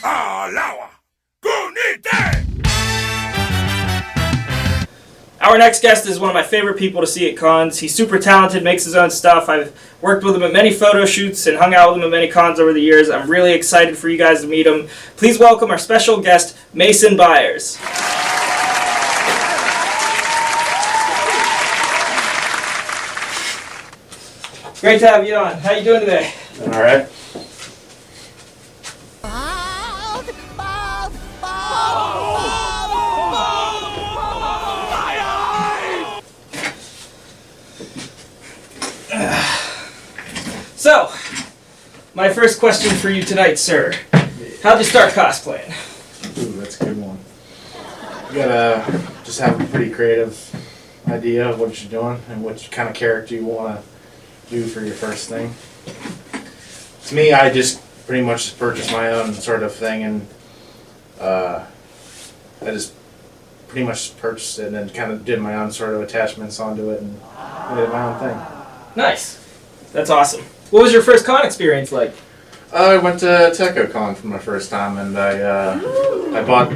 Alawa! Gunite! Our next guest is one of my favorite people to see at cons. He's super talented, makes his own stuff. I've worked with him at many photo shoots and hung out with him at many cons over the years. I'm really excited for you guys to meet him. Please welcome our special guest, Mason Byers. Great to have you on. How you doing today? All right. So, my first question for you tonight, sir. How'd you start cosplaying? Ooh, that's a good one. You gotta just have a pretty creative idea of what you're doing and what kind of character you want to do for your first thing. To me, I just pretty much just purchased my own sort of thing, and I just pretty much purchased it and then kind of did my own sort of attachments onto it and made it my own thing. Nice. That's awesome. What was your first con experience like? I went to TechoCon for my first time, and I bought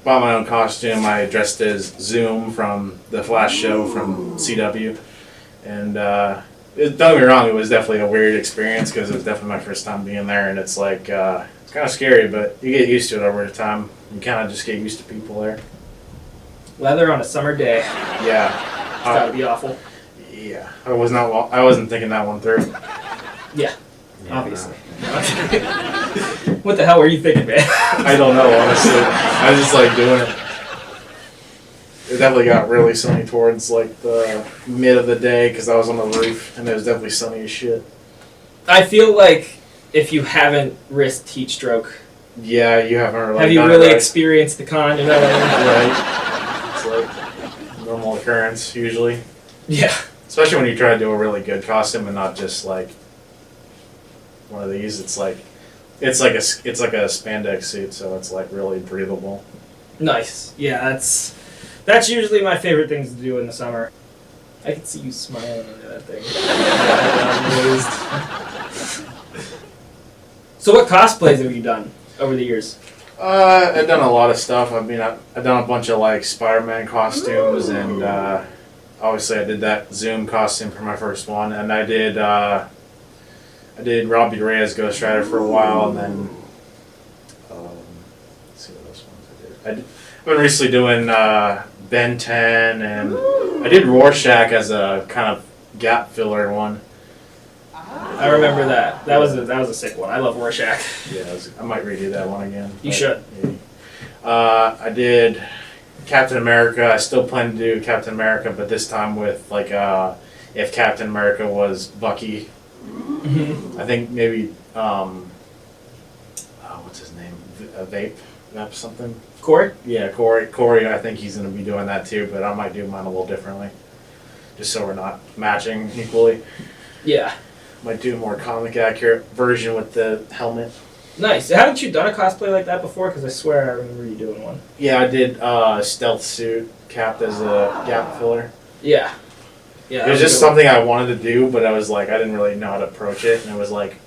my own costume. I dressed as Zoom from the Flash show from CW, and don't get me wrong, it was definitely a weird experience because it was definitely my first time being there, and it's like it's kind of scary, but you get used to it over time. You kind of just get used to people there. Weather on a summer day. Yeah, It's gotta be awful. Yeah, I wasn't thinking that one through. Yeah, obviously. What the hell were you thinking, man? I don't know, honestly. I was just like doing it. It definitely got really sunny towards like the mid of the day because I was on the roof and it was definitely sunny as shit. I feel like if you haven't risked heat stroke, Yeah, you haven't really. have you done really it right. experienced the con? You know what I mean? Right. It's like normal occurrence usually, Yeah. especially when you try to do a really good costume and not just like one of these. It's like a spandex suit, so it's like really breathable. Nice. Yeah, that's usually my favorite things to do in the summer. I can see you smiling under that thing. So what cosplays have you done over the years? I've done a lot of stuff. I mean, I've done a bunch of like Spider-Man costumes, and obviously I did that Zoom costume for my first one, and I did Robbie Ray as Ghost Rider for a while, and then let's see what else ones I did. I've been recently doing Ben 10, and I did Rorschach as a kind of gap filler one. I remember that. That was a sick one. I love Rorschach. Yeah, I might redo that one again. You should. Yeah. I did Captain America. I still plan to do Captain America, but this time with like if Captain America was Bucky. Mm-hmm. I think maybe what's his name? Vape something. Corey? Yeah, Corey. I think he's gonna be doing that too, but I might do mine a little differently, just so we're not matching equally. Yeah. Might do a more comic accurate version with the helmet. Nice. Haven't you done a cosplay like that before? Because I swear I remember you doing one. Yeah, I did stealth suit capped as a gap filler. Yeah. Yeah. It was just something I wanted to do, but I was like, I didn't really know how to approach it, and it was like,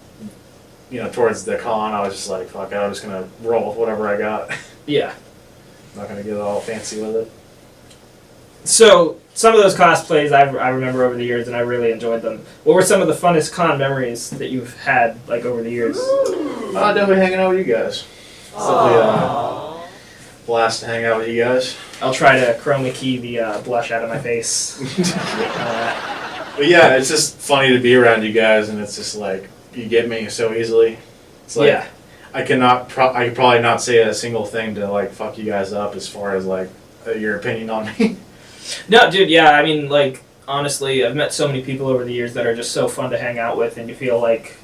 towards the con, I was just like, fuck it, I'm just gonna roll with whatever I got. Yeah. I'm not gonna get all fancy with it. So, some of those cosplays I remember over the years, and I really enjoyed them. What were some of the funnest con memories that you've had, like, over the years? Definitely hanging out with you guys. It's definitely a blast to hang out with you guys. I'll try to chroma key the blush out of my face. But yeah, it's just funny to be around you guys, and it's just like, you get me so easily. It's like, yeah. I could probably not say a single thing to like fuck you guys up as far as like your opinion on me. No, dude, yeah, I mean, like, honestly, I've met so many people over the years that are just so fun to hang out with, and you feel like,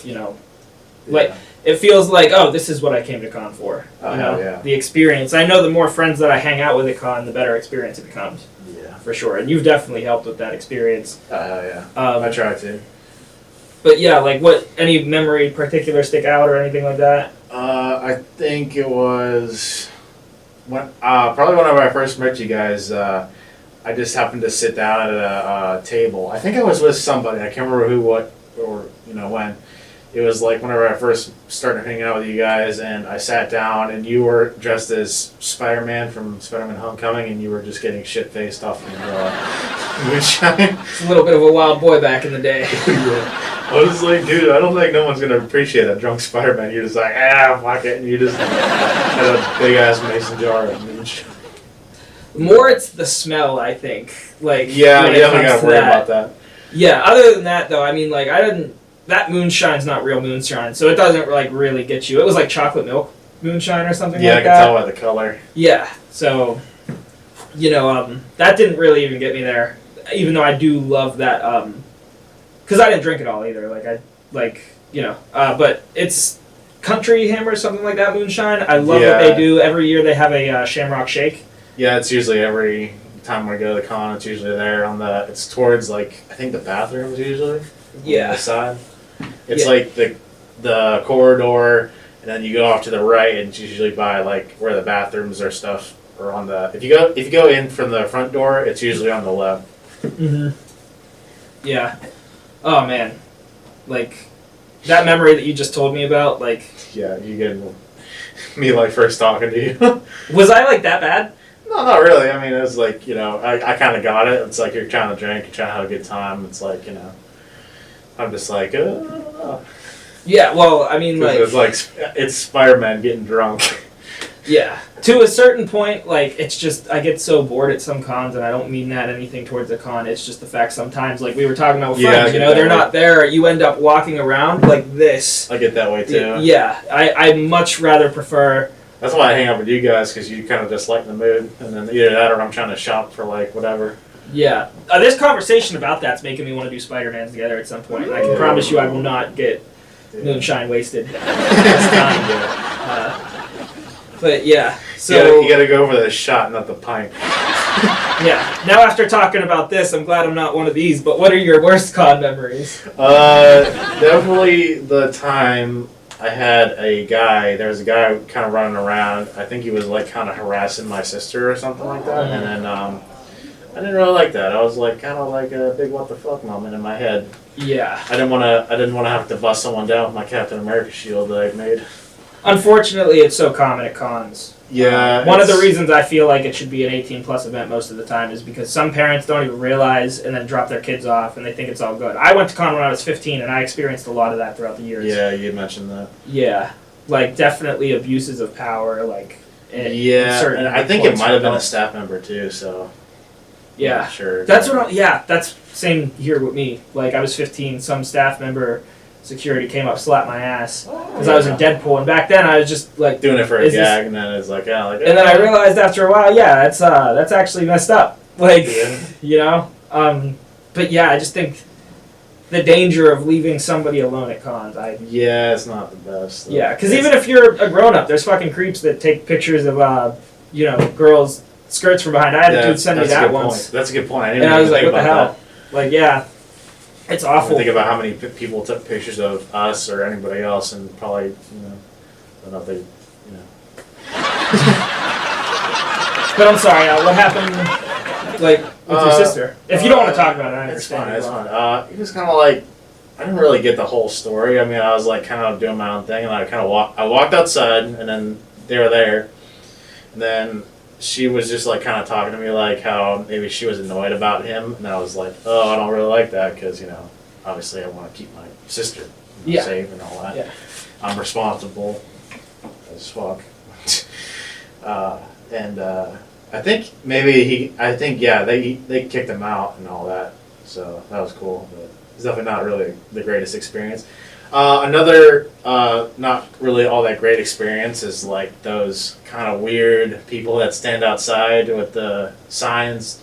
like, it feels like, oh, this is what I came to con for. Yeah. The experience. I know the more friends that I hang out with at con, the better experience it becomes. Yeah. For sure, and you've definitely helped with that experience. Yeah. I try to. But yeah, like, what, any memory particular stick out or anything like that? I think it was probably whenever I first met you guys. I just happened to sit down at a table. I think I was with somebody. I can't remember who, what, or when. it was like whenever I first started hanging out with you guys, and I sat down, and you were dressed as Spider-Man from Spider-Man Homecoming, and you were just getting shit-faced off of moonshine. It's a little bit of a wild boy back in the day. Yeah. I was like, dude, I don't think no one's gonna appreciate a drunk Spider-Man. You're just like, fuck it, and you just had a big-ass mason jar of moonshine. More it's the smell, I think. Like, Yeah, when you it definitely comes gotta to worry that. about that. Yeah, other than that, though, I mean, like, that moonshine's not real moonshine, so it doesn't, like, really get you. It was like chocolate milk moonshine or something Yeah, like I that. can tell by the color. Yeah, so, that didn't really even get me there, even though I do love that, because I didn't drink it all either, but it's Country Hammer or something like that moonshine. I love what they do. Every year they have a Shamrock Shake. Yeah, it's usually every time I go to the con, it's usually there it's towards, like, I think the bathrooms usually. On the side. It's like the corridor, and then you go off to the right, and it's usually by, like, where the bathrooms or stuff are on the... If you go in from the front door, it's usually on the left. Mm-hmm. Yeah. Oh, man. Like, that memory that you just told me about, like... Yeah, you get me, like, first talking to you. Was I, like, that bad? No, not really. I mean, it was like, I kind of got it. It's like you're trying to drink, you're trying to have a good time. It's like, I'm just like, Yeah, well, I mean, like... it's Spider-Man getting drunk. Yeah. To a certain point, like, it's just, I get so bored at some cons, and I don't mean that anything towards the con. It's just the fact sometimes, like we were talking about with friends, they're not there. You end up walking around like this. I get that way, too. Yeah. I much rather prefer... That's why I hang out with you guys, because you kind of just lighten the mood. And then either that or I'm trying to shop for, like, whatever. Yeah. This conversation about that's making me want to do Spider-Man together at some point. I can promise you I will not get moonshine wasted this time. But yeah, so... You gotta go for the shot, not the pint. Yeah. Now after talking about this, I'm glad I'm not one of these, but what are your worst con memories? Definitely the time I had there was a guy kind of running around. I think he was, like, kind of harassing my sister or something like that. And then, I didn't really like that. I was, like, kind of like a big what the fuck moment in my head. Yeah. I didn't want to have to bust someone down with my Captain America shield that I made. Unfortunately, it's so common at cons. Yeah. One of the reasons I feel like it should be an 18-plus event most of the time is because some parents don't even realize and then drop their kids off and they think it's all good. I went to con when I was 15 and I experienced a lot of that throughout the years. Yeah, you mentioned that. Yeah. Like, definitely abuses of power, like... and I think it might have been a staff member, too, so... Yeah. I'm not sure. That's that's same here with me. Like, I was 15, some staff member... Security came up, slapped my ass because I was in Deadpool, and back then I was just like doing it for a gag, and then it's like, and then I realized after a while, that's actually messed up. Like, but yeah, I just think the danger of leaving somebody alone at cons. It's not the best. Yeah, because even if you're a grown up, there's fucking creeps that take pictures of girls' skirts from behind. I had a dude send me that once. That's a good point. And I was like, what the hell? Like, yeah. It's awful. Think about how many people took pictures of us or anybody else, and probably, I don't know if they, But I'm sorry, what happened, like, with your sister? If you don't want to talk about it, I understand. It's fine. It was kind of like, I didn't really get the whole story. I mean, I was like kind of doing my own thing, and I walked outside, and then they were there, and then she was just like kind of talking to me like how maybe she was annoyed about him, and I was like, oh, I don't really like that because obviously I want to keep my sister safe and all that. Yeah. I'm responsible as fuck. And I think they kicked him out and all that, so that was cool. But it's definitely not really the greatest experience. Another not really all that great experience is like those kind of weird people that stand outside with the signs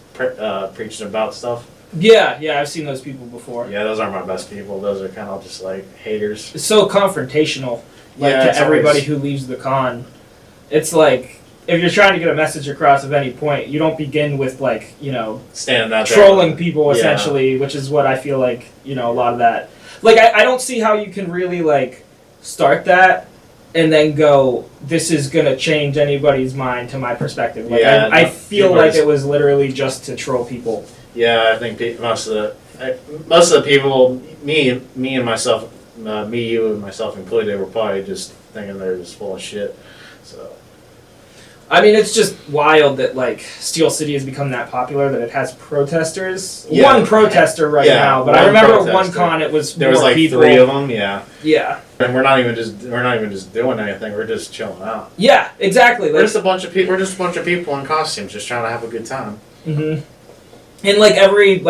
preaching about stuff. Yeah, I've seen those people before. Yeah, those aren't my best people. Those are kind of just like haters. It's so confrontational, to everybody who leaves the con. It's like, if you're trying to get a message across of any point, you don't begin with standing out there trolling people essentially, which is what I feel like, a lot of that. Like, I don't see how you can really, start that and then go, this is going to change anybody's mind to my perspective. Like, I feel like it was literally just to troll people. Yeah, I think most of the people, me and myself me, you, and myself included, were probably just thinking they're just full of shit. So. I mean, it's just wild that like Steel City has become that popular that it has protesters. Yeah. One protester now, but one I remember at one protester. con it was There was more like people. 3 of them. Yeah. Yeah. And we're not even just doing anything. We're just chilling out. Yeah, exactly. We're just a bunch of people. We're just a bunch of people in costumes, just trying to have a good time. Mm-hmm. And like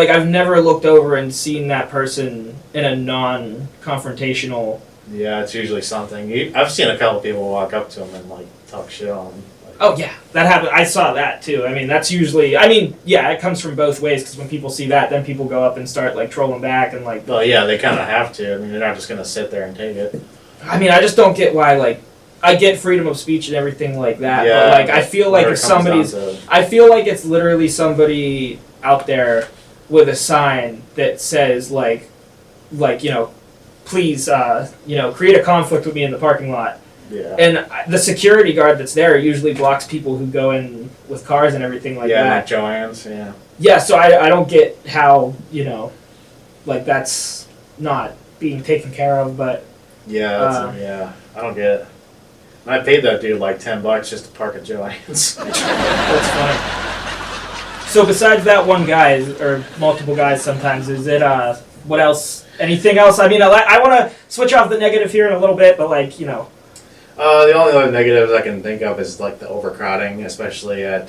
I've never looked over and seen that person in a non-confrontational. Yeah, it's usually something. I've seen a couple people walk up to them and like talk shit on them. Oh yeah, that happened. I saw that too. I mean, that's usually. I mean, yeah, it comes from both ways because when people see that, then people go up and start like trolling back and like. Well, yeah, they kind of have to. I mean, they're not just gonna sit there and take it. I mean, I just don't get why. Like, I get freedom of speech and everything like that, Yeah, but like, I feel like if somebody's, I feel like it's literally somebody out there with a sign that says like please, create a conflict with me in the parking lot. Yeah. And the security guard that's there usually blocks people who go in with cars and everything like that. Yeah, like Joanne's, yeah. Yeah, so I don't get how, like that's not being taken care of, but... Yeah, yeah, I don't get it. I paid that dude like $10 just to park at Joanne's. That's funny. So besides that one guy, or multiple guys sometimes, is it, what else? Anything else? I mean, I want to switch off the negative here in a little bit, but like, The only other negatives I can think of is like the overcrowding, especially at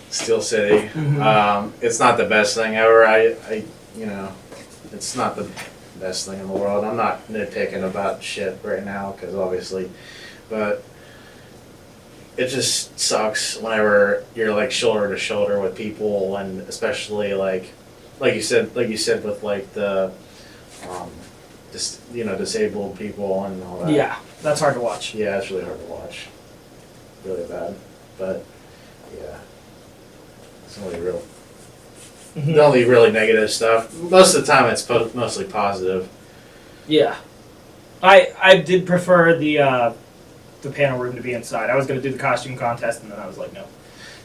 Steel City. Mm-hmm. It's not the best thing ever. It's not the best thing in the world. I'm not nitpicking about shit right now because obviously, but it just sucks whenever you're like shoulder to shoulder with people, and especially like you said with like the. Disabled people and all that. Yeah, that's hard to watch. Yeah, it's really hard to watch. Really bad. But, yeah. It's Mm-hmm. the only really negative stuff. Most of the time it's mostly positive. Yeah. I did prefer the panel room to be inside. I was going to do the costume contest, and then I was like, no.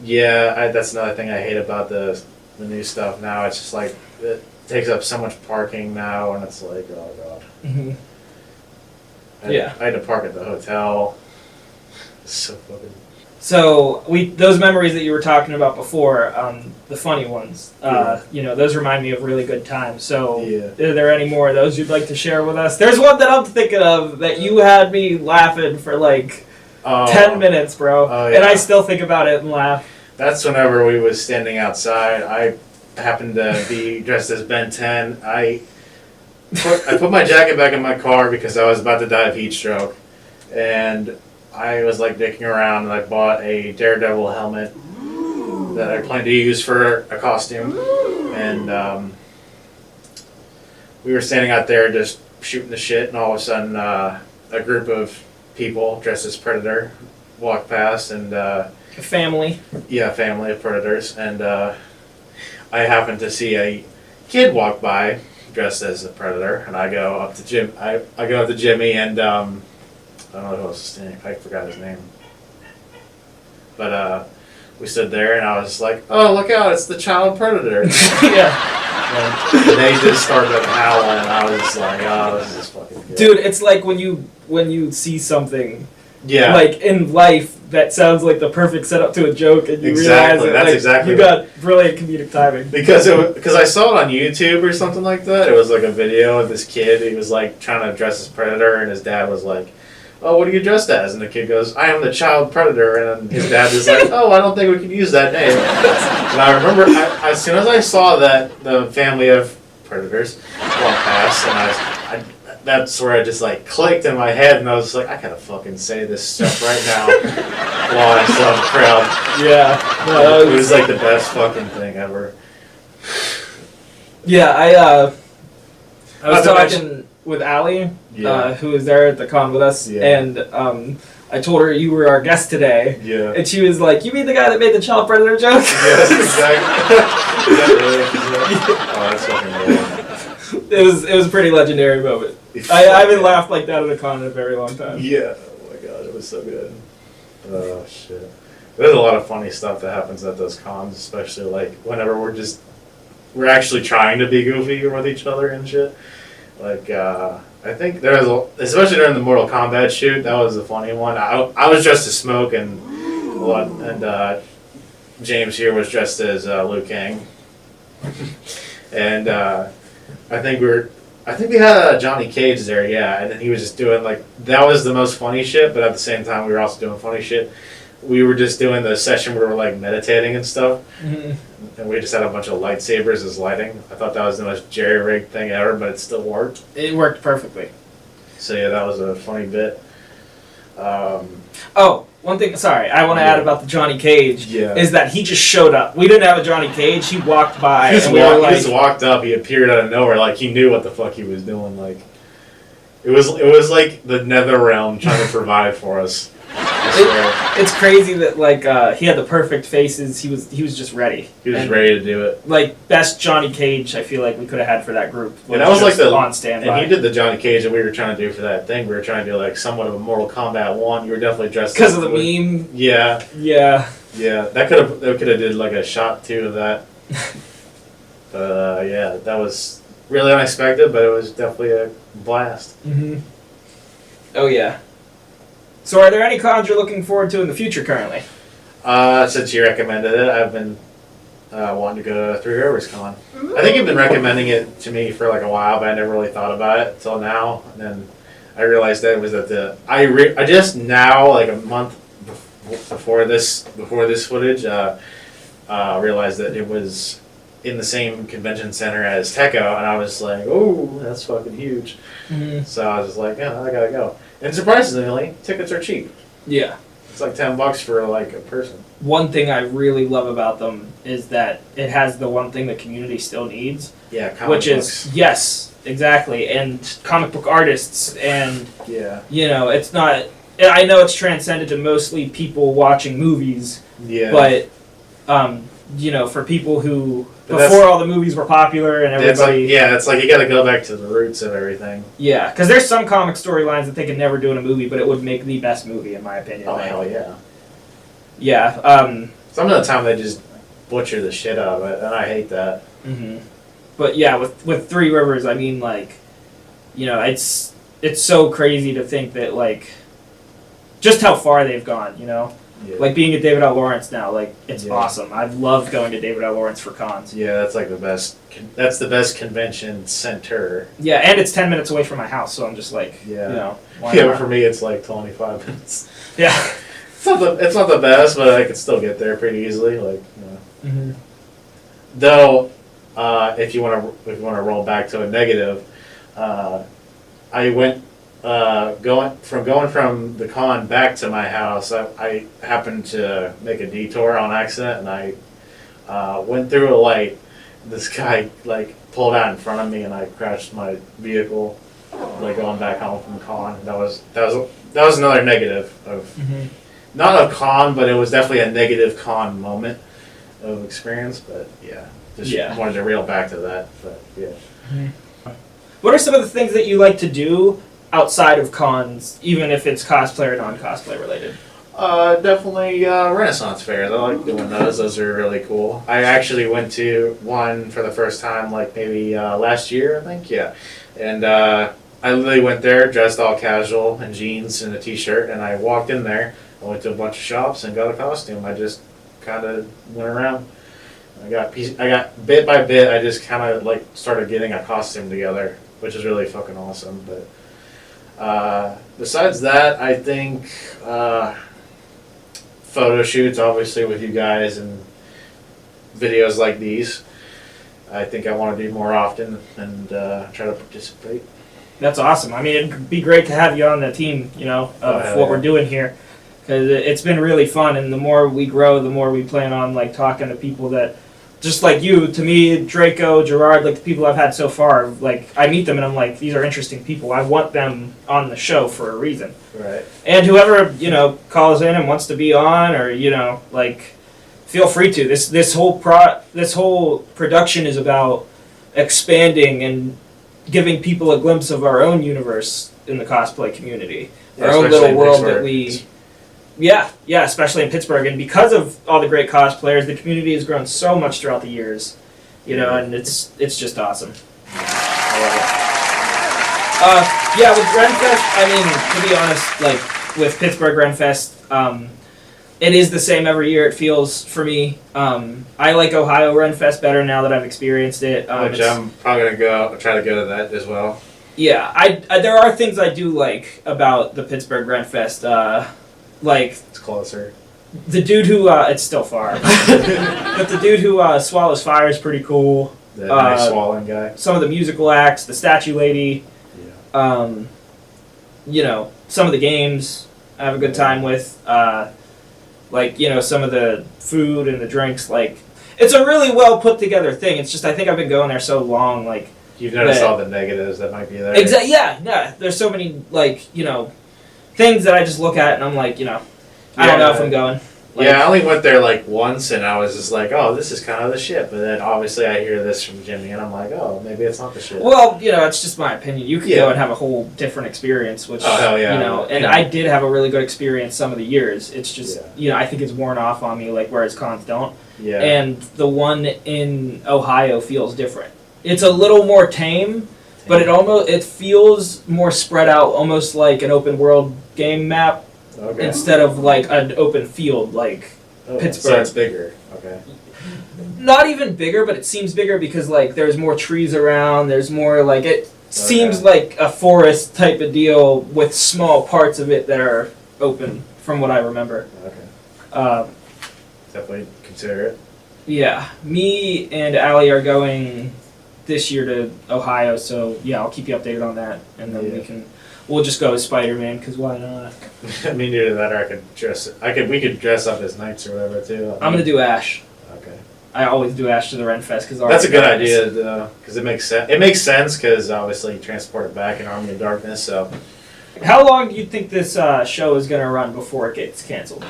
Yeah, that's another thing I hate about the new stuff now. It's just like... It takes up so much parking now, and it's like, oh god. Mm-hmm. I had to park at the hotel. It's so fucking... So those memories that you were talking about before, the funny ones, those remind me of really good times. So, Are there any more of those you'd like to share with us? There's one that I'm thinking of that you had me laughing for like 10 minutes, bro, and I still think about it and laugh. That's whenever we was standing outside. I happened to be dressed as Ben 10. I put my jacket back in my car because I was about to die of heat stroke, and I was like dicking around, and I bought a Daredevil helmet that I plan to use for a costume, and we were standing out there just shooting the shit, and all of a sudden a group of people dressed as Predator walked past, and a family. Yeah, family of Predators, and I happened to see a kid walk by dressed as a Predator, and I go up to Jim. I go up to Jimmy, and I don't know who else was standing. I forgot his name. But we stood there, and I was like, "Oh, look out! It's the child Predator!" Yeah. And they just started howling, and I was like, "Oh, this is fucking good." Dude, it's like when you see something. Yeah. Like in life, that sounds like the perfect setup to a joke, and you Exactly, realize it. that's like, exactly you got brilliant comedic timing. Because I saw it on YouTube or something like that. It was like a video of this kid. He was like trying to dress as Predator, and his dad was like, "Oh, what are you dressed as?" And the kid goes, "I am the child Predator." And his dad is like, "Oh, I don't think we can use that name." And I remember as soon as I saw that the family of Predators walked past, and that's where it just like clicked in my head, and I was like, I gotta fucking say this stuff right now while I saw the crowd. Yeah, no, it was like the best fucking thing ever. Yeah, I was talking with Allie, who was there at the con with us, and I told her you were our guest today. Yeah. And she was like, "You mean the guy that made the child predator joke?" Yes, exactly. Oh, that's fucking cool. It was a pretty legendary moment. I haven't laughed like that at a con in a very long time. Yeah. Oh my god, it was so good. Oh shit. There's a lot of funny stuff that happens at those cons, especially like whenever we're just we're actually trying to be goofy with each other and shit. Like, I think there was, especially during the Mortal Kombat shoot, that was a funny one. I was dressed as Smoke, and James here was dressed as Liu Kang. And I think we had Johnny Cage there, yeah, and then he was just doing, like, that was the most funny shit, but at the same time we were also doing funny shit. We were just doing the session where we were, like, meditating and stuff, and we just had a bunch of lightsabers as lighting. I thought that was the most jerry-rigged thing ever, but it still worked. It worked perfectly. So yeah, that was a funny bit. One thing, sorry, I want to add about the Johnny Cage is that he just showed up. We didn't have a Johnny Cage. He walked by. He just walked up. He appeared out of nowhere, like he knew what the fuck he was doing. Like it was like the nether realm trying to provide for us. It's crazy that like he had the perfect faces. He was just ready. He was ready to do it. Like best Johnny Cage, I feel like we could have had for that group. And that was like the on standby. And he did the Johnny Cage that we were trying to do for that thing. We were trying to do like somewhat of a Mortal Kombat 1. You were definitely dressed because of the meme. Yeah. That could have did like a shot 2 of that. But yeah, that was really unexpected, but it was definitely a blast. Oh yeah. So are there any cons you're looking forward to in the future currently? Since you recommended it, I've been wanting to go to Three Rivers Con. I think you've been recommending it to me for like a while, but I never really thought about it until now. And then I realized that it was at I just now, like a month before this footage, realized that it was in the same convention center as Techo, and I was like, oh, that's fucking huge. So I was just like, yeah, I gotta go. And surprisingly, tickets are cheap. Yeah. It's like $10 for like a person. One thing I really love about them is that it has the one thing the community still needs. Yeah, comic books. Yes, exactly. And comic book artists and it's not I know it's transcended to mostly people watching movies. Yeah. But for people who before all the movies were popular and everybody... It's like you gotta go back to the roots of everything. Yeah, because there's some comic storylines that they could never do in a movie, but it would make the best movie, in my opinion. Oh, hell yeah. Yeah. Some of the time they just butcher the shit out of it, and I hate that. But yeah, with Three Rivers, I mean, like, it's so crazy to think that, like, just how far they've gone, Yeah. Like being at David L. Lawrence now, like it's awesome. I've loved going to David L. Lawrence for cons. Yeah, that's like the best. That's the best convention center. Yeah, and it's 10 minutes away from my house, so I'm just like, but for me it's like 25 minutes. Yeah, it's not the best, but I could still get there pretty easily. Like, Though, if you want to roll back to a negative, I went. Going from the con back to my house, I happened to make a detour on accident, and I went through a light. This guy like pulled out in front of me, and I crashed my vehicle, like going back home from the con. That was another negative of not a con, but it was definitely a negative con moment of experience. But wanted to reel back to that. But What are some of the things that you like to do outside of cons, even if it's cosplay or non-cosplay related? Definitely Renaissance fairs. I like doing those. Those are really cool. I actually went to one for the first time, like maybe last year, I think. Yeah, and I literally went there dressed all casual in jeans and a t-shirt, and I walked in there. I went to a bunch of shops and got a costume. I just kind of went around. I got bit by bit. I just kind of like started getting a costume together, which is really fucking awesome. But besides that, I think photo shoots, obviously, with you guys and videos like these. I think I want to do more often and try to participate. That's awesome. I mean, it'd be great to have you on the team, of what we're doing here. Because it's been really fun, and the more we grow, the more we plan on like talking to people that, just like you, to me, Draco, Gerard, like the people I've had so far, like I meet them and I'm like, these are interesting people. I want them on the show for a reason. Right. And whoever calls in and wants to be on, or feel free to. This whole production is about expanding and giving people a glimpse of our own universe in the cosplay community, our own little world that we. Yeah, especially in Pittsburgh. And because of all the great cosplayers, the community has grown so much throughout the years. you know, and it's just awesome. I love it. Yeah, with Renfest, I mean, to be honest, like with Pittsburgh Renfest, it is the same every year. It feels for me. I like Ohio Renfest better now that I've experienced it. Which I'm probably gonna try to go to that as well. Yeah, I there are things I do like about the Pittsburgh Renfest. Like It's closer. the dude who it's still far, but the dude who swallows fire is pretty cool. The nice swallowing guy. Some of the musical acts, the statue lady. Yeah. You know, some of the games I have a good time with. Like, you know, some of the food and the drinks. Like, it's a really well put together thing. It's just I think I've been going there so long. Like, You've noticed all the negatives that might be there. Exactly. Yeah. There's so many like, you know, things that I just look at and I'm like, you know, I don't know if I'm going. Like, yeah, I only went there like once, and I was just like, "Oh, this is kind of the shit." But then obviously I hear this from Jimmy, and I'm like, "Oh, maybe it's not the shit." Well, you know, it's just my opinion. You could go and have a whole different experience, which hell yeah. you know, and I did have a really good experience some of the years. It's just you know, I think it's worn off on me, like whereas cons don't. Yeah. And the one in Ohio feels different. It's a little more tame, but it feels more spread out, almost like an open world game map. Okay. Instead of like an open field like Pittsburgh. So it's bigger. Okay. Not even bigger, but it seems bigger because like there's more trees around. There's more like it seems like a forest type of deal with small parts of it that are open, from what I remember. Okay. Definitely consider it. Yeah, me and Allie are going this year to Ohio, so yeah, I'll keep you updated on that, and then we'll just go as Spider-Man, because why not? Me neither that, or we could dress up as knights or whatever too. I'm gonna do Ash. Okay. I always do Ash to the Renfest because that's a good idea though, because it makes sense. It makes sense because obviously you transport it back in Army of Darkness. So, how long do you think this show is gonna run before it gets canceled?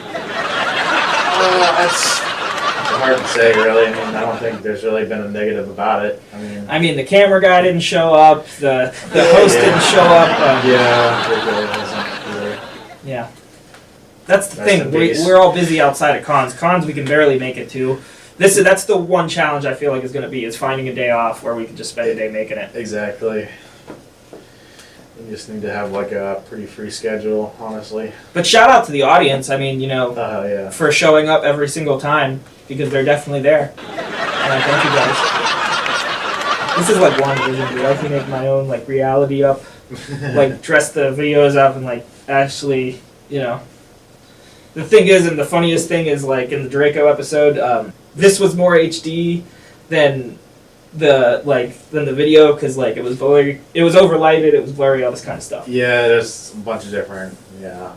That's hard to say, really. I mean, I don't think there's really been a negative about it. I mean, the camera guy didn't show up. The host didn't show up. Yeah. That's the thing. We're all busy outside of cons. Cons we can barely make it to. That's the one challenge I feel like is going to be is finding a day off where we can just spend a day making it. Exactly. We just need to have like a pretty free schedule, honestly. But shout out to the audience. I mean, you know, for showing up every single time because they're definitely there. And I thank you guys. This is like WandaVision, dude. I can make my own like reality up, like dress the videos up and like actually, you know. The thing is, and the funniest thing is like in the Draco episode, this was more HD than the video because like it was blurry, it was overlighted, it was blurry, all this kind of stuff. Yeah, there's a bunch of different.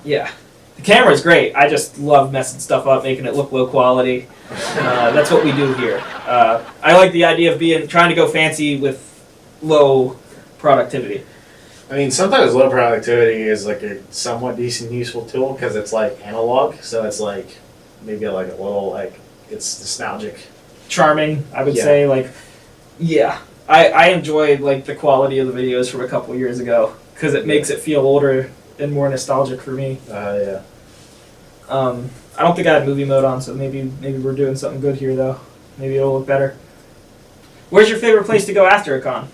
Yeah, the camera's great. I just love messing stuff up, making it look low quality. That's what we do here. I like the idea of trying to go fancy with low productivity. I mean, sometimes low productivity is like a somewhat decent, useful tool because it's like analog, so it's like maybe like a little like it's nostalgic, charming. I would say like. Yeah, I enjoy like the quality of the videos from a couple years ago because it makes it feel older and more nostalgic for me. Yeah. I don't think I had movie mode on, so maybe we're doing something good here though. Maybe it'll look better. Where's your favorite place to go after a con?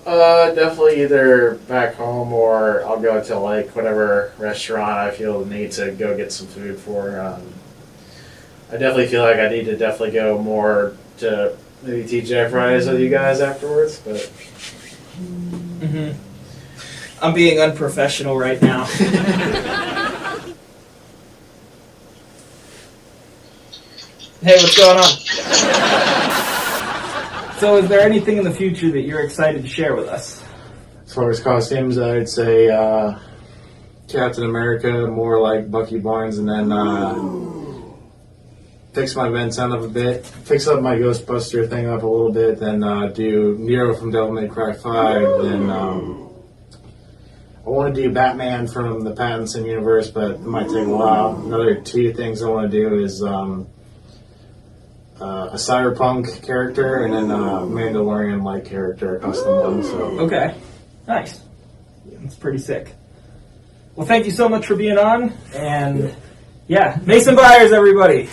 Definitely either back home or I'll go to like whatever restaurant I feel the need to go get some food for. I definitely feel like I need to definitely go more to maybe TGI Fridays with you guys afterwards, but. Mm-hmm. I'm being unprofessional right now. Hey, what's going on? So, is there anything in the future that you're excited to share with us? As far as costumes, I'd say Captain America, more like Bucky Barnes, and then fix my vents on up a bit, fix up my Ghostbuster thing up a little bit, then do Nero from Devil May Cry 5, then I want to do Batman from the Pattinson universe, but it might take a while. Another two things I want to do is a cyberpunk character and then a Mandalorian-like character, a custom one. So. Okay, nice. That's pretty sick. Well, thank you so much for being on, and yeah, Mason Byers, everybody.